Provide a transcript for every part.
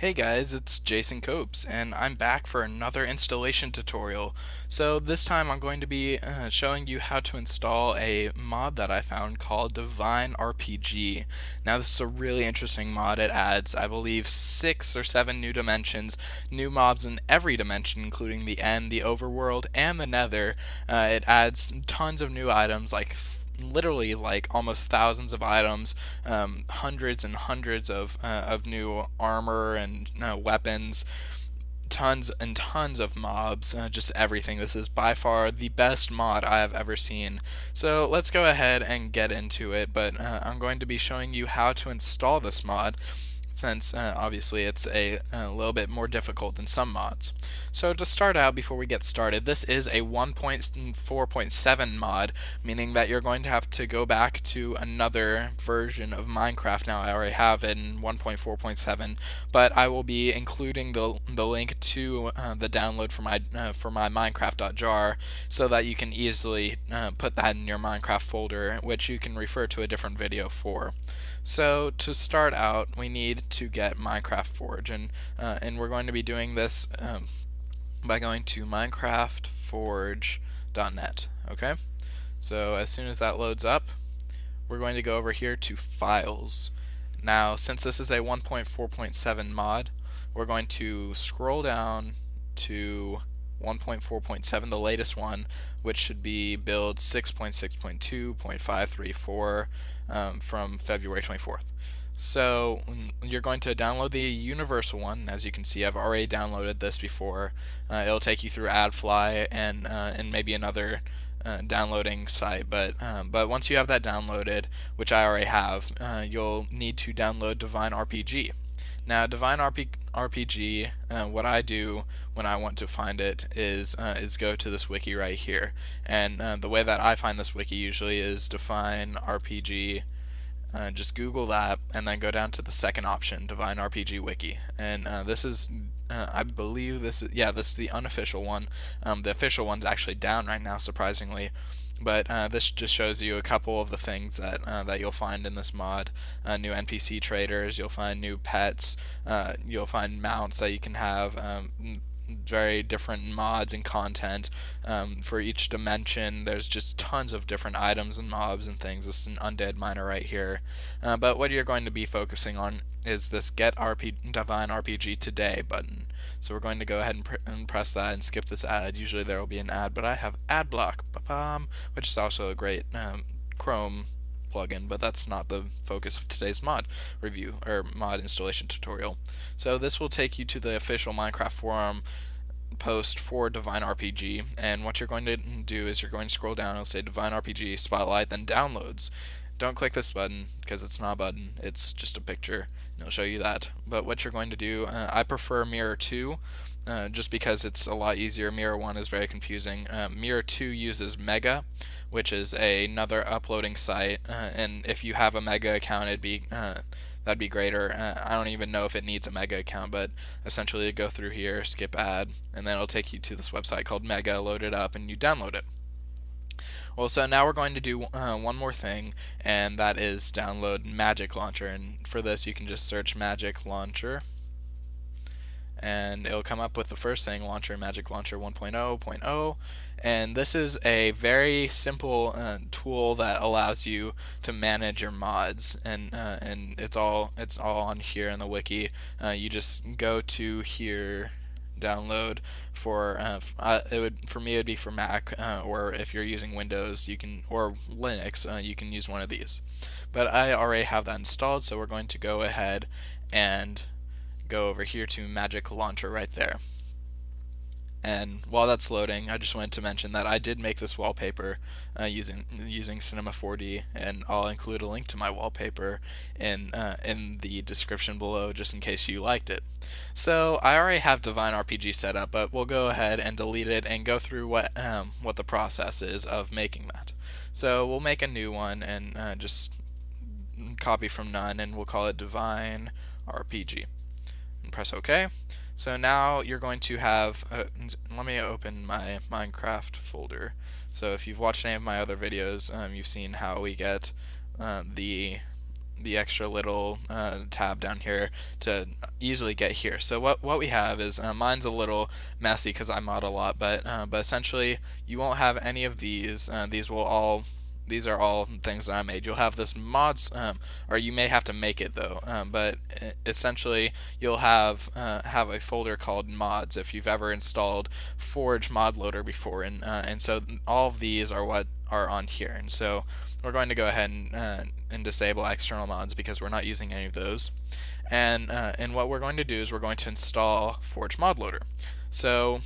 Hey guys, it's Jason Copes, and I'm back for another installation tutorial. So this time I'm going to be showing you how to install a mod that I found called Divine RPG. Now this is a really interesting mod. It adds, I believe, 6 or 7 new dimensions, new mobs in every dimension, including the end, the overworld, and the nether. It adds tons of new items like literally like almost thousands of items, hundreds and hundreds of new armor and weapons, tons and tons of mobs, just everything. This is by far the best mod I have ever seen. So let's go ahead and get into it, but I'm going to be showing you how to install this mod since obviously it's a little bit more difficult than some mods. So to start out, before we get started, this is a 1.4.7 mod, meaning that you're going to have to go back to another version of Minecraft. Now I already have it in 1.4.7, but I will be including the link to the download for my Minecraft.jar so that you can easily put that in your Minecraft folder, which you can refer to a different video for. So to start out, we need to get Minecraft Forge, and we're going to be doing this by going to minecraftforge.net. Okay, so as soon as that loads up, we're going to go over here to Files. Now, since this is a 1.4.7 mod, we're going to scroll down to 1.4.7, the latest one, which should be build 6.6.2.534 from February 24th. So you're going to download the universal one. As you can see, I've already downloaded this before. It'll take you through AdFly and maybe another downloading site, but once you have that downloaded, which I already have, you'll need to download Divine RPG. Now, Divine RPG, what I do when I want to find it is go to this wiki right here, and the way that I find this wiki usually is Divine RPG. Just Google that, and then go down to the second option, Divine RPG Wiki, and this is, I believe this is, yeah, this is the unofficial one. The official one's actually down right now, surprisingly. But this just shows you a couple of the things that you'll find in this mod. New NPC traders, you'll find new pets, you'll find mounts that you can have, very different mods and content for each dimension. There's just tons of different items and mobs and things. This is an undead miner right here. But what you're going to be focusing on is this Get Divine RPG Today button. So we're going to go ahead and press that and skip this ad. Usually there will be an ad, but I have ad block, which is also a great Chrome plugin, but that's not the focus of today's mod review or mod installation tutorial. So this will take you to the official Minecraft forum post for Divine RPG, and what you're going to do is you're going to scroll down. It'll say Divine RPG Spotlight, then Downloads. Don't click this button because it's not a button, it's just a picture, and it'll show you that. But what you're going to do, I prefer Mirror 2, just because it's a lot easier. Mirror 1 is very confusing. Mirror 2 uses Mega, which is another uploading site, and if you have a Mega account, that'd be greater. I don't even know if it needs a Mega account, but essentially you go through here, skip ad, and then it'll take you to this website called Mega, load it up, and you download it. Well, so now we're going to do one more thing, and that is download Magic Launcher. And for this, you can just search Magic Launcher, and it'll come up with the first thing, Launcher, Magic Launcher 1.0.0, and this is a very simple tool that allows you to manage your mods, and it's all on here in the wiki. You just go to here, download for me it would be for Mac, or if you're using Windows you can, or Linux, you can use one of these. But I already have that installed, so we're going to go ahead and go over here to Magic Launcher right there. And while that's loading, I just wanted to mention that I did make this wallpaper using Cinema 4D, and I'll include a link to my wallpaper in the description below, just in case you liked it. So I already have Divine RPG set up, but we'll go ahead and delete it and go through what the process is of making that. So we'll make a new one and just copy from none, and we'll call it Divine RPG. And press OK. So now you're going to have, let me open my Minecraft folder. So if you've watched any of my other videos, you've seen how we get the the extra little tab down here to easily get here. So what we have is mine's a little messy because I mod a lot, but essentially you won't have any of these. These are all things that I made. You'll have this mods, or you may have to make it though. But essentially, you'll have a folder called mods if you've ever installed Forge Mod Loader before, and so all of these are what are on here. And so we're going to go ahead and disable external mods because we're not using any of those. And what we're going to do is we're going to install Forge Mod Loader. So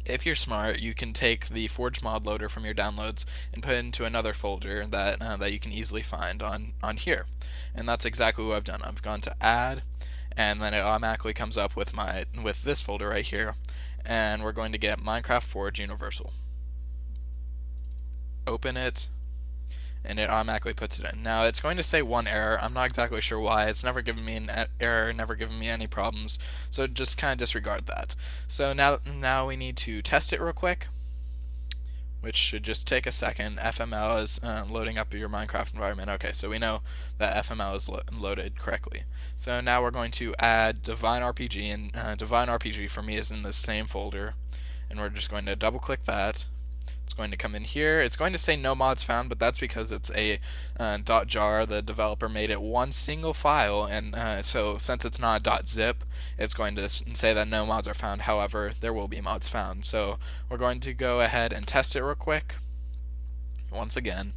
if you're smart, you can take the Forge Mod Loader from your downloads and put it into another folder that you can easily find on here. And that's exactly what I've done. I've gone to Add, and then it automatically comes up with this folder right here. And we're going to get Minecraft Forge Universal. Open it, and it automatically puts it in. Now it's going to say one error. I'm not exactly sure why. It's never given me an error, never given me any problems, so just kind of disregard that. So now we need to test it real quick, which should just take a second. FML is loading up your Minecraft environment. Okay, so we know that FML is loaded correctly. So now we're going to add Divine RPG, and Divine RPG for me is in the same folder, and we're just going to double click that. It's going to come in here. It's going to say no mods found, but that's because it's a .jar. The developer made it one single file, and so since it's not a .zip, it's going to say that no mods are found. However, there will be mods found. So we're going to go ahead and test it real quick, once again,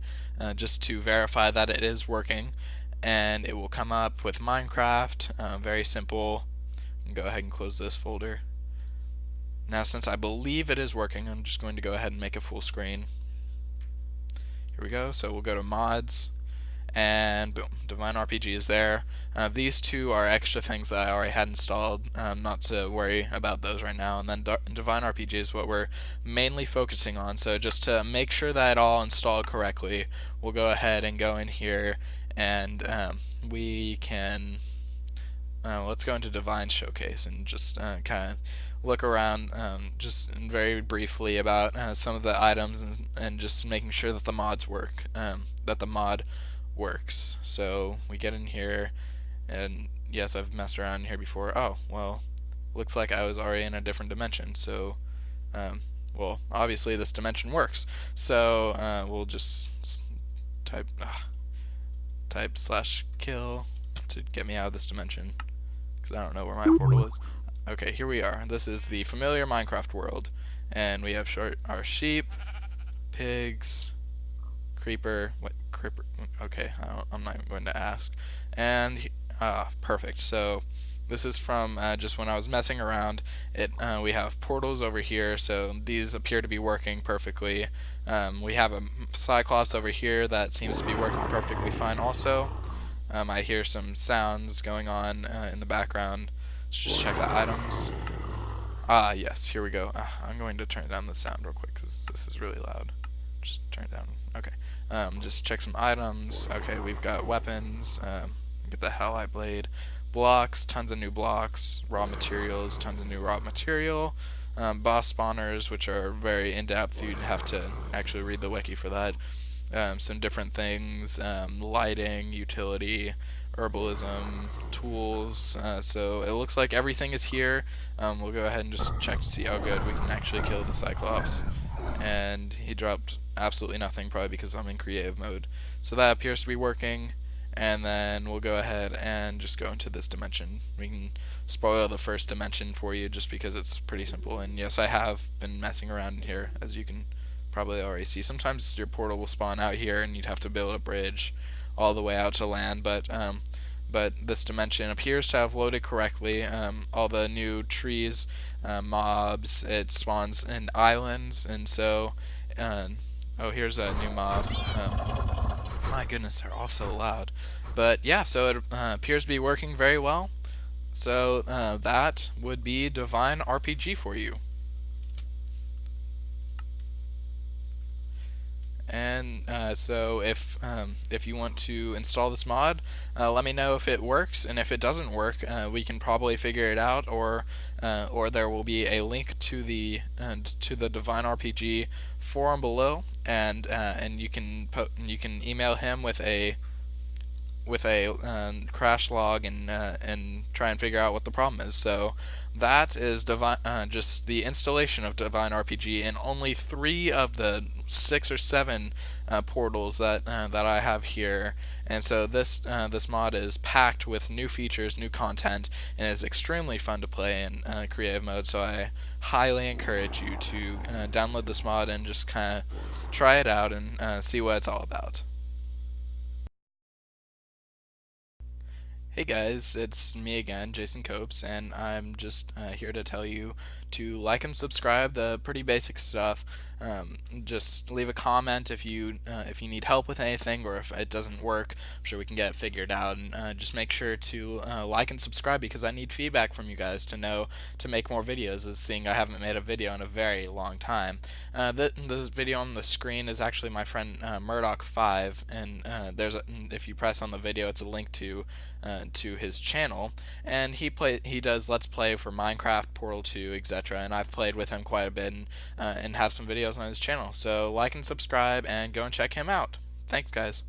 just to verify that it is working. And it will come up with Minecraft. Very simple. Go ahead and close this folder. Now, since I believe it is working, I'm just going to go ahead and make a full screen. Here we go. So we'll go to mods, and boom, Divine RPG is there. These two are extra things that I already had installed, not to worry about those right now. And then Divine RPG is what we're mainly focusing on. So just to make sure that it all installed correctly, we'll go ahead and go in here, and we can let's go into Divine Showcase and just kind of look around just very briefly about some of the items, and just making sure that the mods work, that the mod works. So we get in here, and yes, I've messed around here before. Oh, well, looks like I was already in a different dimension. So well, obviously this dimension works. So we'll just type /kill to get me out of this dimension, because I don't know where my portal is. Okay, here we are. This is the familiar Minecraft world, and we have our sheep, pigs, creeper. What creeper? Okay, I'm not even going to ask. And perfect. So this is from just when I was messing around. We have portals over here, so these appear to be working perfectly. We have a Cyclops over here that seems to be working perfectly fine also. I hear some sounds going on in the background. Let's just check the items. Yes, here we go. I'm going to turn down the sound real quick because this is really loud. Just turn it down. Okay. Just check some items. Okay, we've got weapons. Get the Halite Blade. Blocks, tons of new blocks. Raw materials, tons of new raw material. Boss spawners, which are very in-depth. You'd have to actually read the wiki for that. Some different things. Lighting, utility, herbalism, tools. So it looks like everything is here. We'll go ahead and just check to see how good we can actually kill the Cyclops. And he dropped absolutely nothing, probably because I'm in creative mode. So that appears to be working. And then we'll go ahead and just go into this dimension. We can spoil the first dimension for you just because it's pretty simple. And yes, I have been messing around in here, as you can probably already see. Sometimes your portal will spawn out here and you'd have to build a bridge all the way out to land, but this dimension appears to have loaded correctly. All the new trees, mobs, it spawns in islands, and so oh, here's a new mob. My goodness, they're all so loud. But yeah, so it appears to be working very well. So that would be Divine RPG for you. And so if you want to install this mod, let me know if it works, and if it doesn't work, we can probably figure it out, or there will be a link to the Divine RPG forum below, and you can email him with with a crash log and try and figure out what the problem is. So that is just the installation of Divine RPG in only 3 of the 6 or 7 portals that I have here. And so this mod is packed with new features, new content, and is extremely fun to play in creative mode. So I highly encourage you to download this mod and just kind of try it out and see what it's all about. Hey guys, it's me again, Jason Copes, and I'm just here to tell you to like and subscribe. The pretty basic stuff. Just leave a comment if you need help with anything or if it doesn't work. I'm sure we can get it figured out. And just make sure to like and subscribe because I need feedback from you guys to know to make more videos. As seeing I haven't made a video in a very long time. The video on the screen is actually my friend Murdoch5, and if you press on the video, it's a link to his channel, and he does Let's Play for Minecraft, Portal 2, etc. And I've played with him quite a bit and have some videos on his channel. So like and subscribe and go and check him out. Thanks, guys.